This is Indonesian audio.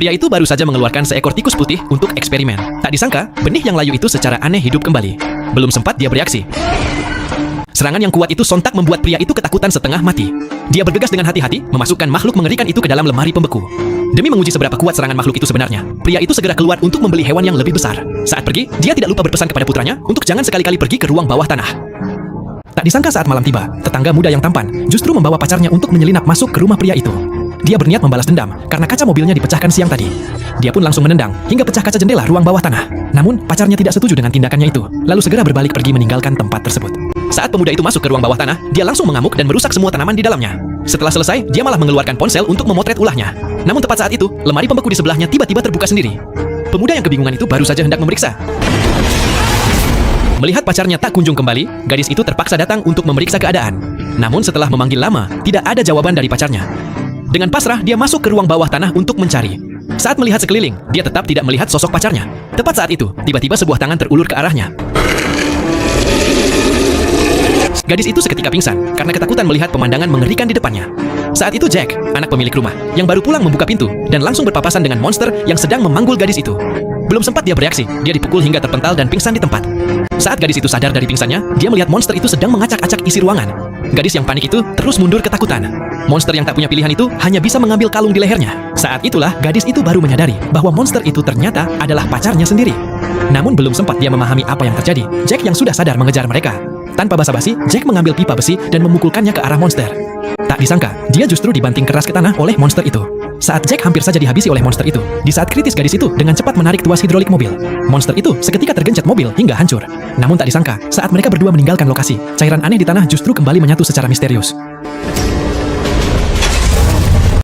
Pria itu baru saja mengeluarkan seekor tikus putih untuk eksperimen. Tak disangka, benih yang layu itu secara aneh hidup kembali. Belum sempat dia bereaksi, serangan yang kuat itu sontak membuat pria itu ketakutan setengah mati. Dia bergegas dengan hati-hati, memasukkan makhluk mengerikan itu ke dalam lemari pembeku. Demi menguji seberapa kuat serangan makhluk itu sebenarnya, pria itu segera keluar untuk membeli hewan yang lebih besar. Saat pergi, dia tidak lupa berpesan kepada putranya untuk jangan sekali-kali pergi ke ruang bawah tanah. Tak disangka saat malam tiba, tetangga muda yang tampan justru membawa pacarnya untuk menyelinap masuk ke rumah pria itu. Dia berniat membalas dendam karena kaca mobilnya dipecahkan siang tadi. Dia pun langsung menendang hingga pecah kaca jendela ruang bawah tanah. Namun, pacarnya tidak setuju dengan tindakannya itu, lalu segera berbalik pergi meninggalkan tempat tersebut. Saat pemuda itu masuk ke ruang bawah tanah, dia langsung mengamuk dan merusak semua tanaman di dalamnya. Setelah selesai, dia malah mengeluarkan ponsel untuk memotret ulahnya. Namun tepat saat itu, lemari pembeku di sebelahnya tiba-tiba terbuka sendiri. Pemuda yang kebingungan itu baru saja hendak memeriksa. Melihat pacarnya tak kunjung kembali, gadis itu terpaksa datang untuk memeriksa keadaan. Namun setelah memanggil lama, tidak ada jawaban dari pacarnya. Dengan pasrah, dia masuk ke ruang bawah tanah untuk mencari. Saat melihat sekeliling, dia tetap tidak melihat sosok pacarnya. Tepat saat itu, tiba-tiba sebuah tangan terulur ke arahnya. Gadis itu seketika pingsan karena ketakutan melihat pemandangan mengerikan di depannya. Saat itu Jack, anak pemilik rumah, yang baru pulang membuka pintu dan langsung berpapasan dengan monster yang sedang memanggul gadis itu. Belum sempat dia bereaksi, dia dipukul hingga terpental dan pingsan di tempat. Saat gadis itu sadar dari pingsannya, dia melihat monster itu sedang mengacak-acak isi ruangan. Gadis yang panik itu terus mundur ketakutan. Monster yang tak punya pilihan itu hanya bisa mengambil kalung di lehernya. Saat itulah gadis itu baru menyadari bahwa monster itu ternyata adalah pacarnya sendiri. Namun belum sempat dia memahami apa yang terjadi, Jack yang sudah sadar mengejar mereka. Tanpa basa-basi, Jack mengambil pipa besi dan memukulkannya ke arah monster. Tak disangka, dia justru dibanting keras ke tanah oleh monster itu. Saat Jack hampir saja dihabisi oleh monster itu, di saat kritis gadis itu dengan cepat menarik tuas hidrolik mobil. Monster itu seketika tergencet mobil hingga hancur. Namun tak disangka, saat mereka berdua meninggalkan lokasi, cairan aneh di tanah justru kembali menyatu secara misterius.